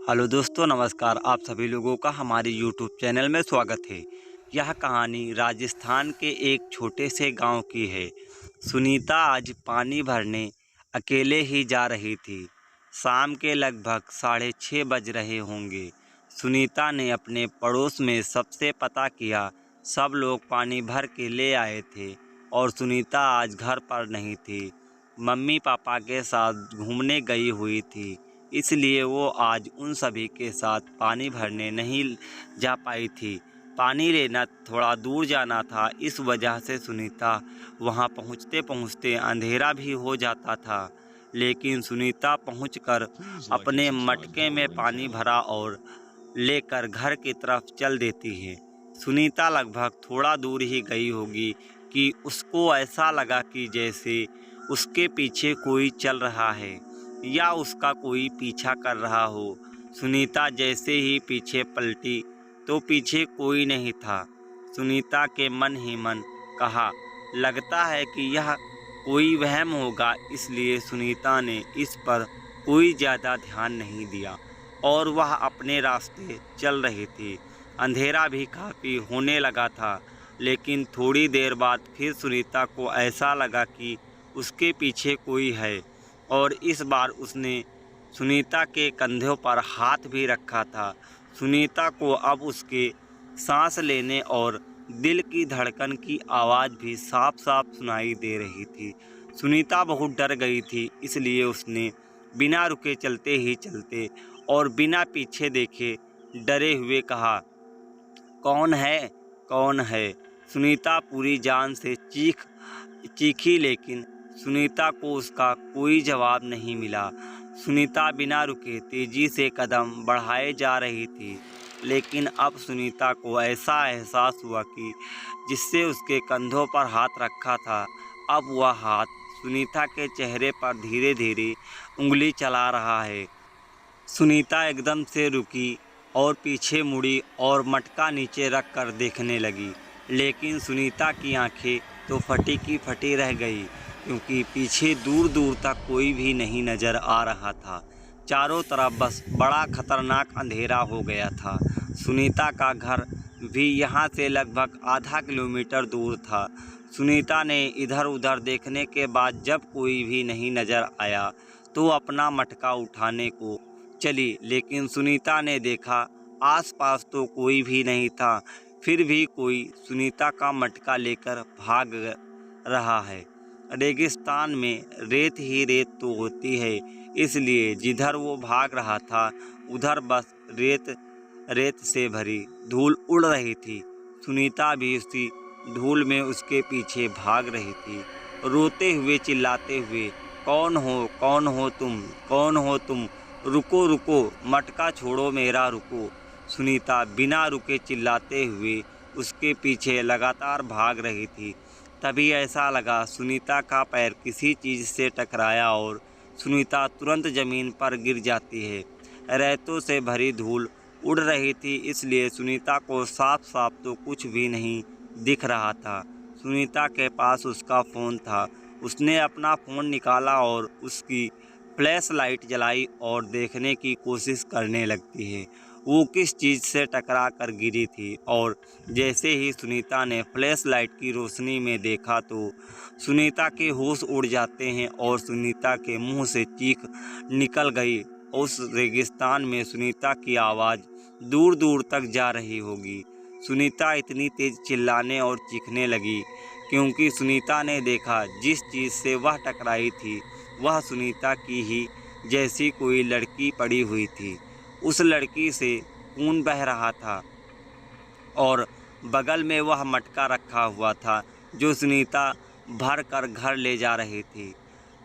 Hello दोस्तों, नमस्कार। आप सभी लोगों का हमारे यूट्यूब चैनल में स्वागत है। यह कहानी राजस्थान के एक छोटे से गांव की है। सुनीता आज पानी भरने अकेले ही जा रही थी। शाम के लगभग 6:30 बज रहे होंगे। सुनीता ने अपने पड़ोस में सबसे पता किया। सब लोग पानी भर के ले आए थे और सुनीता आज घर पर नहीं थी। मम्मी पापा के साथ घूमने गई हुई थी, इसलिए वो आज उन सभी के साथ पानी भरने नहीं जा पाई थी। पानी लेना थोड़ा दूर जाना था, इस वजह से सुनीता वहां पहुंचते पहुंचते अंधेरा भी हो जाता था। लेकिन सुनीता पहुंचकर अपने मटके में पानी भरा और लेकर घर की तरफ चल देती है। सुनीता लगभग थोड़ा दूर ही गई होगी कि उसको ऐसा लगा कि जैसे उसके पीछे कोई चल रहा है या उसका कोई पीछा कर रहा हो। सुनीता जैसे ही पीछे पलटी तो पीछे कोई नहीं था। सुनीता के मन ही मन कहा, लगता है कि यह कोई वहम होगा। इसलिए सुनीता ने इस पर कोई ज़्यादा ध्यान नहीं दिया और वह अपने रास्ते चल रही थी। अंधेरा भी काफ़ी होने लगा था, लेकिन थोड़ी देर बाद फिर सुनीता को ऐसा लगा कि उसके पीछे कोई है और इस बार उसने सुनीता के कंधों पर हाथ भी रखा था। सुनीता को अब उसके सांस लेने और दिल की धड़कन की आवाज़ भी साफ साफ सुनाई दे रही थी। सुनीता बहुत डर गई थी, इसलिए उसने बिना रुके चलते ही चलते और बिना पीछे देखे डरे हुए कहा, कौन है, कौन है। सुनीता पूरी जान से चीखी, लेकिन सुनीता को उसका कोई जवाब नहीं मिला। सुनीता बिना रुके तेजी से कदम बढ़ाए जा रही थी, लेकिन अब सुनीता को ऐसा एहसास हुआ कि जिससे उसके कंधों पर हाथ रखा था, अब वह हाथ सुनीता के चेहरे पर धीरे धीरे उंगली चला रहा है। सुनीता एकदम से रुकी और पीछे मुड़ी और मटका नीचे रख कर देखने लगी, लेकिन सुनीता की आंखें तो फटी की फटी रह गई, क्योंकि पीछे दूर दूर तक कोई भी नहीं नज़र आ रहा था। चारों तरफ बस बड़ा खतरनाक अंधेरा हो गया था। सुनीता का घर भी यहाँ से लगभग आधा किलोमीटर दूर था। सुनीता ने इधर उधर देखने के बाद जब कोई भी नहीं नज़र आया तो अपना मटका उठाने को चली, लेकिन सुनीता ने देखा आसपास तो कोई भी नहीं था। फिर भी कोई सुनीता का मटका लेकर भाग रहा है। रेगिस्तान में रेत ही रेत तो होती है, इसलिए जिधर वो भाग रहा था उधर बस रेत रेत से भरी धूल उड़ रही थी। सुनीता भी उसी धूल में उसके पीछे भाग रही थी, रोते हुए चिल्लाते हुए, कौन हो, कौन हो तुम, कौन हो तुम, रुको रुको, मटका छोड़ो मेरा, रुको। सुनीता बिना रुके चिल्लाते हुए उसके पीछे लगातार भाग रही थी। तभी ऐसा लगा सुनीता का पैर किसी चीज़ से टकराया और सुनीता तुरंत ज़मीन पर गिर जाती है। रेतों से भरी धूल उड़ रही थी, इसलिए सुनीता को साफ साफ तो कुछ भी नहीं दिख रहा था। सुनीता के पास उसका फ़ोन था। उसने अपना फ़ोन निकाला और उसकी फ्लैश लाइट जलाई और देखने की कोशिश करने लगती है वो किस चीज़ से टकरा कर गिरी थी। और जैसे ही सुनीता ने फ्लैश लाइट की रोशनी में देखा तो सुनीता के होश उड़ जाते हैं और सुनीता के मुंह से चीख निकल गई। उस रेगिस्तान में सुनीता की आवाज़ दूर दूर तक जा रही होगी। सुनीता इतनी तेज चिल्लाने और चीखने लगी क्योंकि सुनीता ने देखा जिस चीज़ से वह टकराई थी वह सुनीता की ही जैसी कोई लड़की पड़ी हुई थी। उस लड़की से खून बह रहा था और बगल में वह मटका रखा हुआ था जो सुनीता भर कर घर ले जा रही थी।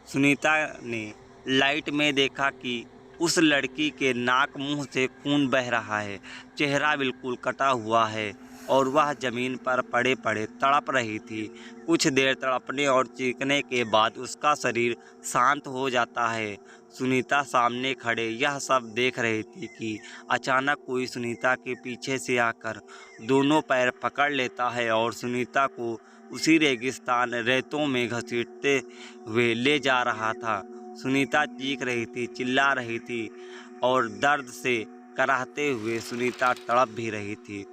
सुनीता ने लाइट में देखा कि उस लड़की के नाक मुंह से खून बह रहा है, चेहरा बिल्कुल कटा हुआ है और वह ज़मीन पर पड़े पड़े तड़प रही थी। कुछ देर तड़पने और चीखने के बाद उसका शरीर शांत हो जाता है। सुनीता सामने खड़े यह सब देख रही थी कि अचानक कोई सुनीता के पीछे से आकर दोनों पैर पकड़ लेता है और सुनीता को उसी रेगिस्तान रेतों में घसीटते हुए ले जा रहा था। सुनीता चीख रही थी, चिल्ला रही थी, और दर्द से कराहते हुए सुनीता तड़प भी रही थी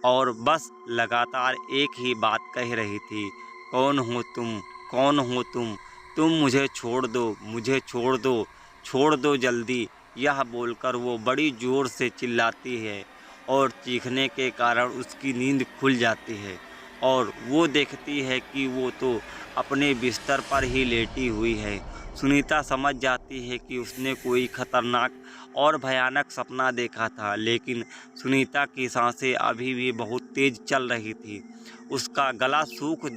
और बस लगातार एक ही बात कह रही थी, कौन हो तुम, कौन हो तुम मुझे छोड़ दो, मुझे छोड़ दो जल्दी। यह बोलकर वो बड़ी ज़ोर से चिल्लाती है और चीखने के कारण उसकी नींद खुल जाती है और वो देखती है कि वो तो अपने बिस्तर पर ही लेटी हुई है। सुनीता समझ जाती है कि उसने कोई खतरनाक और भयानक सपना देखा था, लेकिन सुनीता की सांसें अभी भी बहुत तेज चल रही थी। उसका गला सूख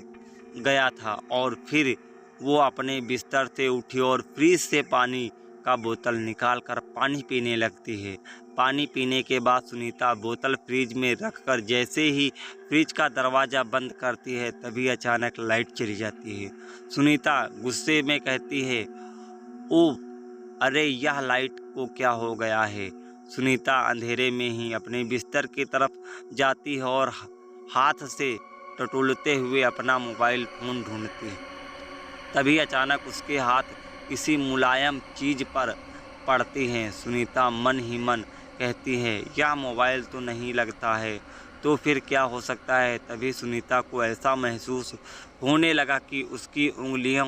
गया था और फिर वो अपने बिस्तर से उठी और फ्रिज से पानी का बोतल निकालकर पानी पीने लगती है। पानी पीने के बाद सुनीता बोतल फ्रिज में रखकर जैसे ही फ्रिज का दरवाज़ा बंद करती है तभी अचानक लाइट चली जाती है। सुनीता गुस्से में कहती है, ओह अरे यह लाइट को क्या हो गया है। सुनीता अंधेरे में ही अपने बिस्तर की तरफ जाती है और हाथ से टटोलते हुए अपना मोबाइल फ़ोन ढूंढती है। तभी अचानक उसके हाथ किसी मुलायम चीज़ पर पड़ती हैं। सुनीता मन ही मन कहती है, यह मोबाइल तो नहीं लगता है, तो फिर क्या हो सकता है। तभी सुनीता को ऐसा महसूस होने लगा कि उसकी उंगलियों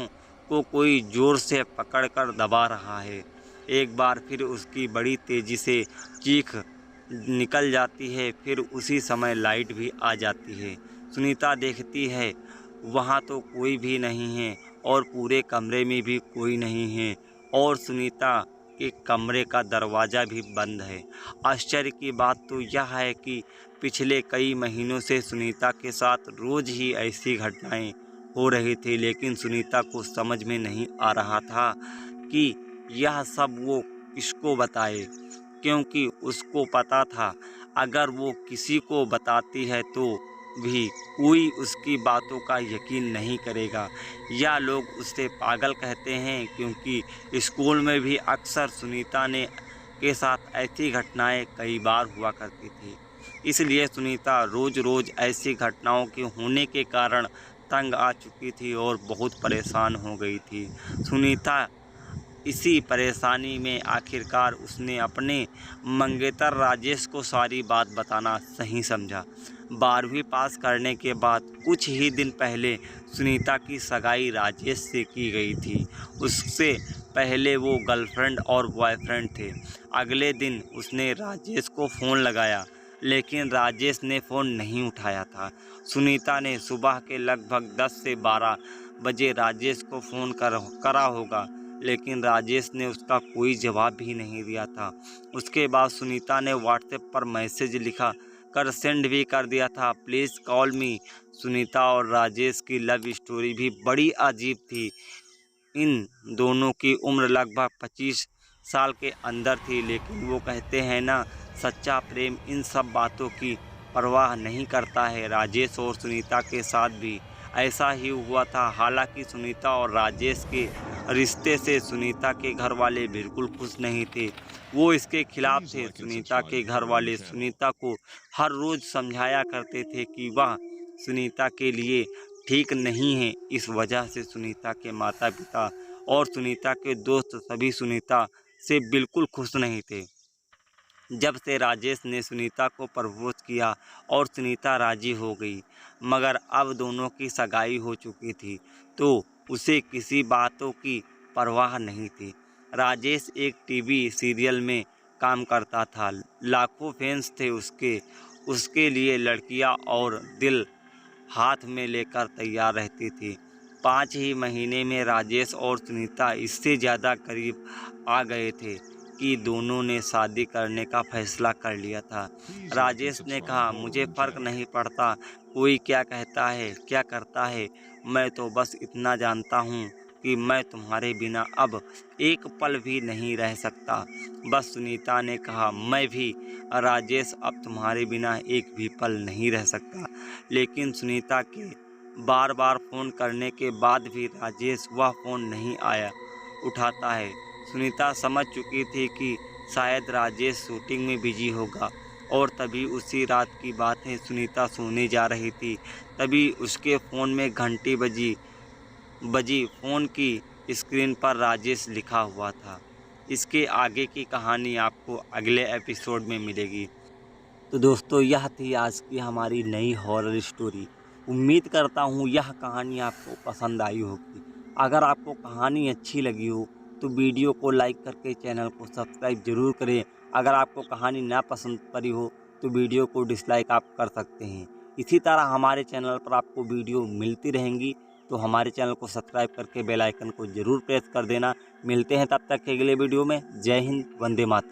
को कोई ज़ोर से पकड़कर दबा रहा है। एक बार फिर उसकी बड़ी तेज़ी से चीख निकल जाती है, फिर उसी समय लाइट भी आ जाती है। सुनीता देखती है वहाँ तो कोई भी नहीं है और पूरे कमरे में भी कोई नहीं है और सुनीता के कमरे का दरवाज़ा भी बंद है। आश्चर्य की बात तो यह है कि पिछले कई महीनों से सुनीता के साथ रोज़ ही ऐसी घटनाएं हो रही थी, लेकिन सुनीता को समझ में नहीं आ रहा था कि यह सब वो किसको बताए, क्योंकि उसको पता था अगर वो किसी को बताती है तो भी कोई उसकी बातों का यकीन नहीं करेगा या लोग उसे पागल कहते हैं, क्योंकि स्कूल में भी अक्सर सुनीता ने के साथ ऐसी घटनाएं कई बार हुआ करती थी। इसलिए सुनीता रोज़ रोज़ ऐसी घटनाओं के होने के कारण तंग आ चुकी थी और बहुत परेशान हो गई थी। सुनीता इसी परेशानी में आखिरकार उसने अपने मंगेतर राजेश को सारी बात बताना सही समझा। 12वीं पास करने के बाद कुछ ही दिन पहले सुनीता की सगाई राजेश से की गई थी। उससे पहले वो गर्लफ्रेंड और बॉयफ्रेंड थे। अगले दिन उसने राजेश को फ़ोन लगाया, लेकिन राजेश ने फ़ोन नहीं उठाया था। सुनीता ने सुबह के लगभग 10 से 12 बजे राजेश को फ़ोन करा होगा, लेकिन राजेश ने उसका कोई जवाब भी नहीं दिया था। उसके बाद सुनीता ने व्हाट्सएप पर मैसेज लिखा कर सेंड भी कर दिया था, प्लीज़ कॉल मी। सुनीता और राजेश की लव स्टोरी भी बड़ी अजीब थी। इन दोनों की उम्र लगभग 25 साल के अंदर थी, लेकिन वो कहते हैं ना, सच्चा प्रेम इन सब बातों की परवाह नहीं करता है। राजेश और सुनीता के साथ भी ऐसा ही हुआ था। हालांकि सुनीता और राजेश के रिश्ते से सुनीता के घर वाले बिल्कुल खुश नहीं थे, वो इसके खिलाफ थे। सुनीता के घर वाले सुनीता को हर रोज़ समझाया करते थे कि वह सुनीता के लिए ठीक नहीं है। इस वजह से सुनीता के माता पिता और सुनीता के दोस्त सभी सुनीता से बिल्कुल खुश नहीं थे। जब से राजेश ने सुनीता को प्रपोज किया और सुनीता राजी हो गई, मगर अब दोनों की सगाई हो चुकी थी तो उसे किसी बातों की परवाह नहीं थी। राजेश एक टीवी सीरियल में काम करता था, लाखों फैंस थे उसके लिए लड़कियां और दिल हाथ में लेकर तैयार रहती थी। 5 ही महीने में राजेश और सुनीता इससे ज़्यादा करीब आ गए थे कि दोनों ने शादी करने का फैसला कर लिया था। राजेश ने कहा, मुझे फ़र्क नहीं पड़ता कोई क्या कहता है क्या करता है, मैं तो बस इतना जानता हूँ कि मैं तुम्हारे बिना अब एक पल भी नहीं रह सकता। बस सुनीता ने कहा, मैं भी राजेश अब तुम्हारे बिना एक भी पल नहीं रह सकता। लेकिन सुनीता के बार बार फ़ोन करने के बाद भी राजेश वह फ़ोन नहीं उठाता है। सुनीता समझ चुकी थी कि शायद राजेश शूटिंग में बिजी होगा और तभी उसी रात की बात है, सुनीता सोने जा रही थी, तभी उसके फ़ोन में घंटी बजी। फ़ोन की स्क्रीन पर राजेश लिखा हुआ था। इसके आगे की कहानी आपको अगले एपिसोड में मिलेगी। तो दोस्तों, यह थी आज की हमारी नई हॉरर स्टोरी। उम्मीद करता हूँ यह कहानी आपको पसंद आई होगी। अगर आपको कहानी अच्छी लगी हो तो वीडियो को लाइक करके चैनल को सब्सक्राइब जरूर करें। अगर आपको कहानी ना पसंद पड़ी हो तो वीडियो को डिसलाइक आप कर सकते हैं। इसी तरह हमारे चैनल पर आपको वीडियो मिलती रहेंगी, तो हमारे चैनल को सब्सक्राइब करके बेल आइकन को ज़रूर प्रेस कर देना। मिलते हैं तब तक के अगले वीडियो में। जय हिंद, वंदे मातरम।